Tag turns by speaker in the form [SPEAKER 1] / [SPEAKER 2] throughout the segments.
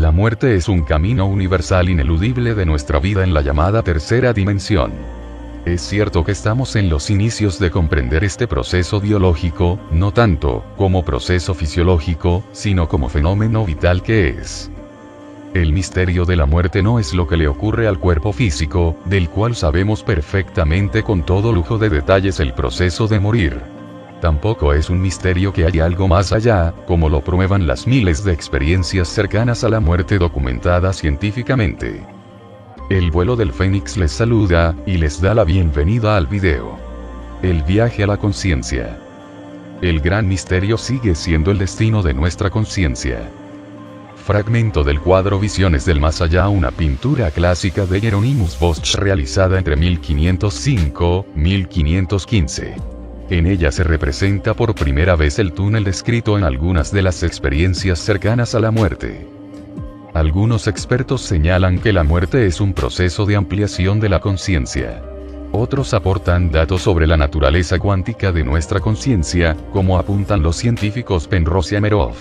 [SPEAKER 1] La muerte es un camino universal ineludible de nuestra vida en la llamada tercera dimensión. Es cierto que estamos en los inicios de comprender este proceso biológico, no tanto como proceso fisiológico, sino como fenómeno vital que es. El misterio de la muerte no es lo que le ocurre al cuerpo físico, del cual sabemos perfectamente con todo lujo de detalles el proceso de morir. Tampoco es un misterio que haya algo más allá, como lo prueban las miles de experiencias cercanas a la muerte documentadas científicamente. El vuelo del Fénix les saluda, y les da la bienvenida al video. El viaje a la conciencia. El gran misterio sigue siendo el destino de nuestra conciencia. Fragmento del cuadro Visiones del Más Allá, una pintura clásica de Hieronymus Bosch realizada entre 1505-1515. En ella se representa por primera vez el túnel descrito en algunas de las experiencias cercanas a la muerte. Algunos expertos señalan que la muerte es un proceso de ampliación de la conciencia. Otros aportan datos sobre la naturaleza cuántica de nuestra conciencia, como apuntan los científicos Penrose y Amerov.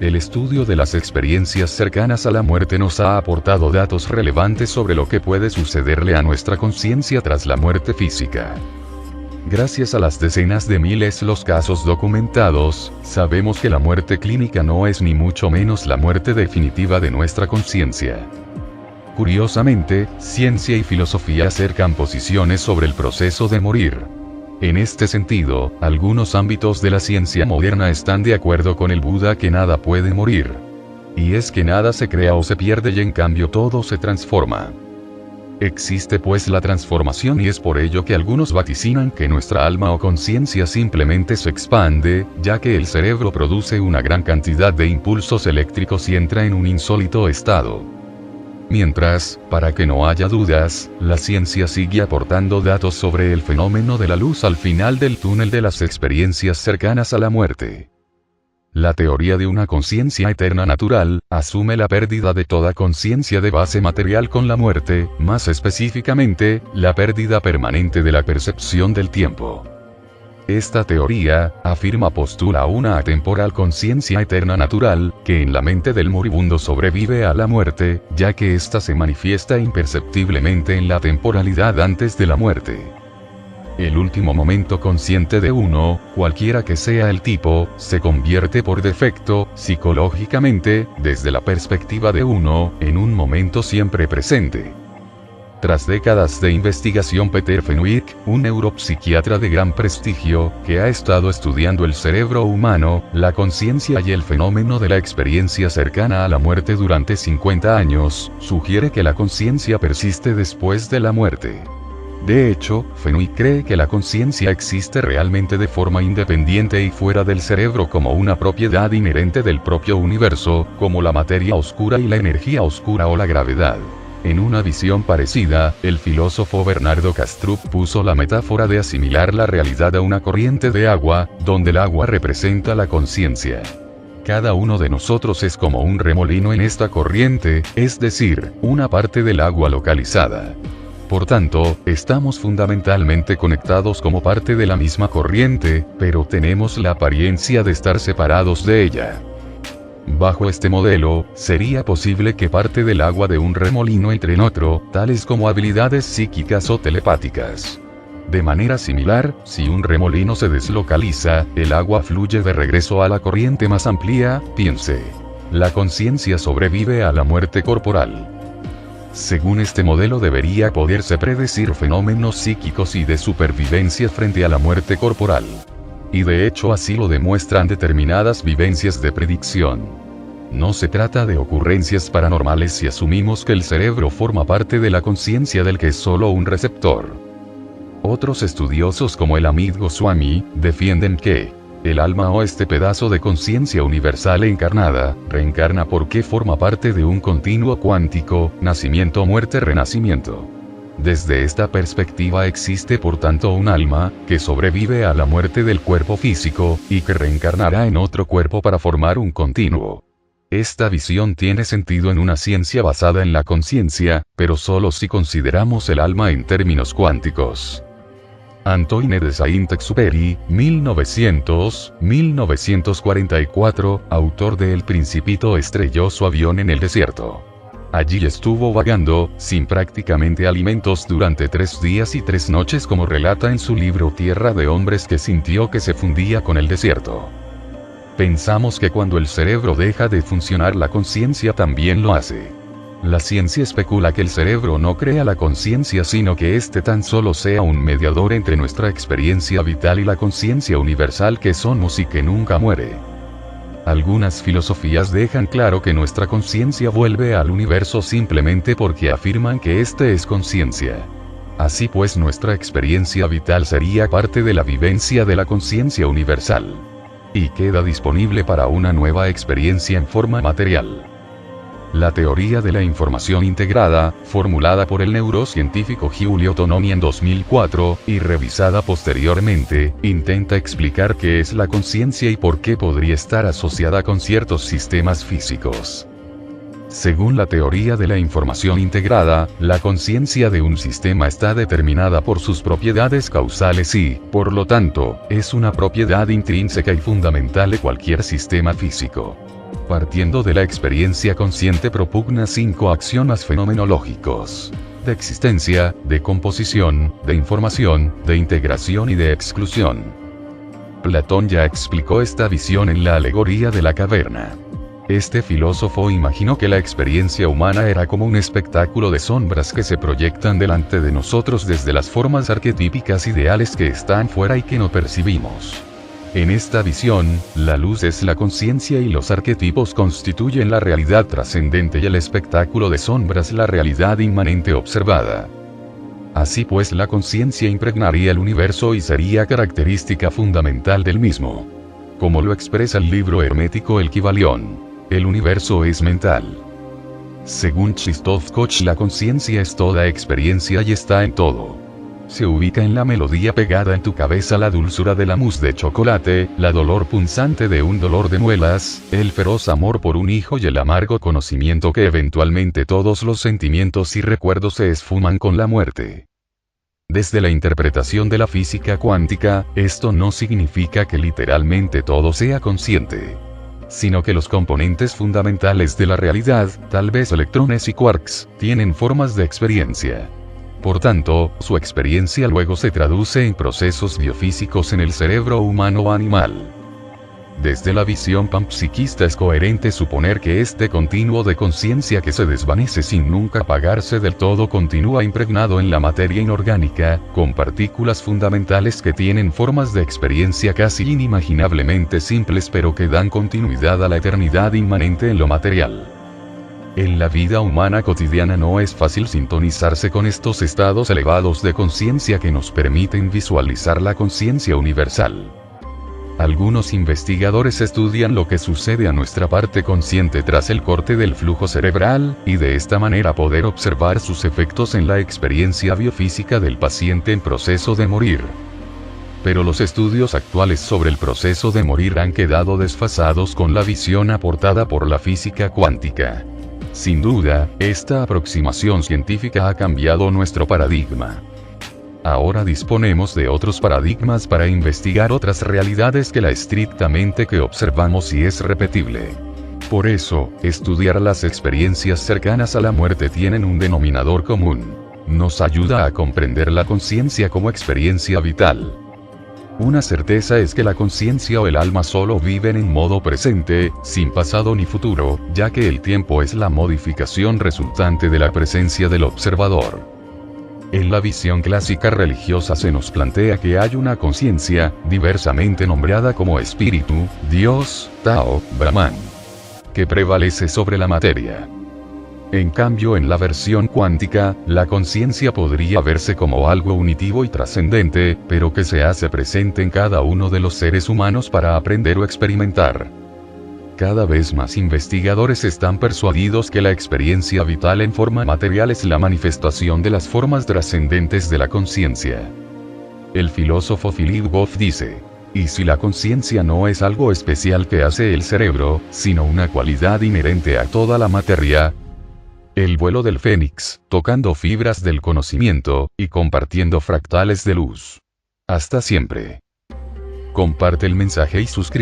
[SPEAKER 1] El estudio de las experiencias cercanas a la muerte nos ha aportado datos relevantes sobre lo que puede sucederle a nuestra conciencia tras la muerte física. Gracias a las decenas de miles los casos documentados, sabemos que la muerte clínica no es ni mucho menos la muerte definitiva de nuestra conciencia. Curiosamente, ciencia y filosofía acercan posiciones sobre el proceso de morir. En este sentido, algunos ámbitos de la ciencia moderna están de acuerdo con el Buda que nada puede morir. Y es que nada se crea o se pierde y en cambio todo se transforma. Existe pues la transformación y es por ello que algunos vaticinan que nuestra alma o conciencia simplemente se expande, ya que el cerebro produce una gran cantidad de impulsos eléctricos y entra en un insólito estado. Mientras, para que no haya dudas, la ciencia sigue aportando datos sobre el fenómeno de la luz al final del túnel de las experiencias cercanas a la muerte. La teoría de una conciencia eterna natural, asume la pérdida de toda conciencia de base material con la muerte, más específicamente, la pérdida permanente de la percepción del tiempo. Esta teoría, afirma, postula una atemporal conciencia eterna natural, que en la mente del moribundo sobrevive a la muerte, ya que ésta se manifiesta imperceptiblemente en la temporalidad antes de la muerte. El último momento consciente de uno, cualquiera que sea el tipo, se convierte por defecto, psicológicamente, desde la perspectiva de uno, en un momento siempre presente. Tras décadas de investigación, Peter Fenwick, un neuropsiquiatra de gran prestigio, que ha estado estudiando el cerebro humano, la conciencia y el fenómeno de la experiencia cercana a la muerte durante 50 años, sugiere que la conciencia persiste después de la muerte. De hecho, Fenwick cree que la conciencia existe realmente de forma independiente y fuera del cerebro como una propiedad inherente del propio universo, como la materia oscura y la energía oscura o la gravedad. En una visión parecida, el filósofo Bernardo Kastrup puso la metáfora de asimilar la realidad a una corriente de agua, donde el agua representa la conciencia. Cada uno de nosotros es como un remolino en esta corriente, es decir, una parte del agua localizada. Por tanto, estamos fundamentalmente conectados como parte de la misma corriente, pero tenemos la apariencia de estar separados de ella. Bajo este modelo, sería posible que parte del agua de un remolino entre en otro, tales como habilidades psíquicas o telepáticas. De manera similar, si un remolino se deslocaliza, el agua fluye de regreso a la corriente más amplia, piense. La conciencia sobrevive a la muerte corporal. Según este modelo debería poderse predecir fenómenos psíquicos y de supervivencia frente a la muerte corporal. Y de hecho así lo demuestran determinadas vivencias de predicción. No se trata de ocurrencias paranormales si asumimos que el cerebro forma parte de la conciencia del que es solo un receptor. Otros estudiosos como el Amit Goswami, defienden que el alma o este pedazo de conciencia universal encarnada, reencarna porque forma parte de un continuo cuántico, nacimiento, muerte, renacimiento. Desde esta perspectiva existe por tanto un alma, que sobrevive a la muerte del cuerpo físico, y que reencarnará en otro cuerpo para formar un continuo. Esta visión tiene sentido en una ciencia basada en la conciencia, pero solo si consideramos el alma en términos cuánticos. Antoine de Saint-Exupéry, 1900-1944, autor de El Principito, estrelló su avión en el desierto. Allí estuvo vagando, sin prácticamente alimentos durante 3 días y 3 noches, como relata en su libro Tierra de Hombres, que sintió que se fundía con el desierto. Pensamos que cuando el cerebro deja de funcionar, la conciencia también lo hace. La ciencia especula que el cerebro no crea la conciencia, sino que éste tan solo sea un mediador entre nuestra experiencia vital y la conciencia universal que somos y que nunca muere. Algunas filosofías dejan claro que nuestra conciencia vuelve al universo simplemente porque afirman que éste es conciencia. Así pues, nuestra experiencia vital sería parte de la vivencia de la conciencia universal. Y queda disponible para una nueva experiencia en forma material. La teoría de la información integrada, formulada por el neurocientífico Giulio Tononi en 2004, y revisada posteriormente, intenta explicar qué es la conciencia y por qué podría estar asociada con ciertos sistemas físicos. Según la teoría de la información integrada, la conciencia de un sistema está determinada por sus propiedades causales y, por lo tanto, es una propiedad intrínseca y fundamental de cualquier sistema físico. Partiendo de la experiencia consciente, propugna 5 axiomas fenomenológicos: de existencia, de composición, de información, de integración y de exclusión. Platón ya explicó esta visión en la alegoría de la caverna. Este filósofo imaginó que la experiencia humana era como un espectáculo de sombras que se proyectan delante de nosotros desde las formas arquetípicas ideales que están fuera y que no percibimos. En esta visión, la luz es la conciencia y los arquetipos constituyen la realidad trascendente y el espectáculo de sombras la realidad inmanente observada. Así pues, la conciencia impregnaría el universo y sería característica fundamental del mismo. Como lo expresa el libro hermético El Kybalión, el universo es mental. Según Krzysztof Koch, la conciencia es toda experiencia y está en todo. Se ubica en la melodía pegada en tu cabeza, la dulzura de la mousse de chocolate, la dolor punzante de un dolor de muelas, el feroz amor por un hijo y el amargo conocimiento que eventualmente todos los sentimientos y recuerdos se esfuman con la muerte. Desde la interpretación de la física cuántica, esto no significa que literalmente todo sea consciente, sino que los componentes fundamentales de la realidad, tal vez electrones y quarks, tienen formas de experiencia. Por tanto, su experiencia luego se traduce en procesos biofísicos en el cerebro humano o animal. Desde la visión panpsiquista es coherente suponer que este continuo de conciencia que se desvanece sin nunca apagarse del todo continúa impregnado en la materia inorgánica, con partículas fundamentales que tienen formas de experiencia casi inimaginablemente simples, pero que dan continuidad a la eternidad inmanente en lo material. En la vida humana cotidiana no es fácil sintonizarse con estos estados elevados de conciencia que nos permiten visualizar la conciencia universal. Algunos investigadores estudian lo que sucede a nuestra parte consciente tras el corte del flujo cerebral, y de esta manera poder observar sus efectos en la experiencia biofísica del paciente en proceso de morir. Pero los estudios actuales sobre el proceso de morir han quedado desfasados con la visión aportada por la física cuántica. Sin duda, esta aproximación científica ha cambiado nuestro paradigma. Ahora disponemos de otros paradigmas para investigar otras realidades que la estrictamente que observamos y es repetible. Por eso, estudiar las experiencias cercanas a la muerte tienen un denominador común. Nos ayuda a comprender la conciencia como experiencia vital. Una certeza es que la conciencia o el alma solo viven en modo presente, sin pasado ni futuro, ya que el tiempo es la modificación resultante de la presencia del observador. En la visión clásica religiosa se nos plantea que hay una conciencia, diversamente nombrada como espíritu, Dios, Tao, Brahman, que prevalece sobre la materia. En cambio, en la versión cuántica, la conciencia podría verse como algo unitivo y trascendente, pero que se hace presente en cada uno de los seres humanos para aprender o experimentar. Cada vez más investigadores están persuadidos que la experiencia vital en forma material es la manifestación de las formas trascendentes de la conciencia. El filósofo Philip Goff dice: ¿y si la conciencia no es algo especial que hace el cerebro, sino una cualidad inherente a toda la materia? El vuelo del fénix, tocando fibras del conocimiento, y compartiendo fractales de luz. Hasta siempre. Comparte el mensaje y suscríbete.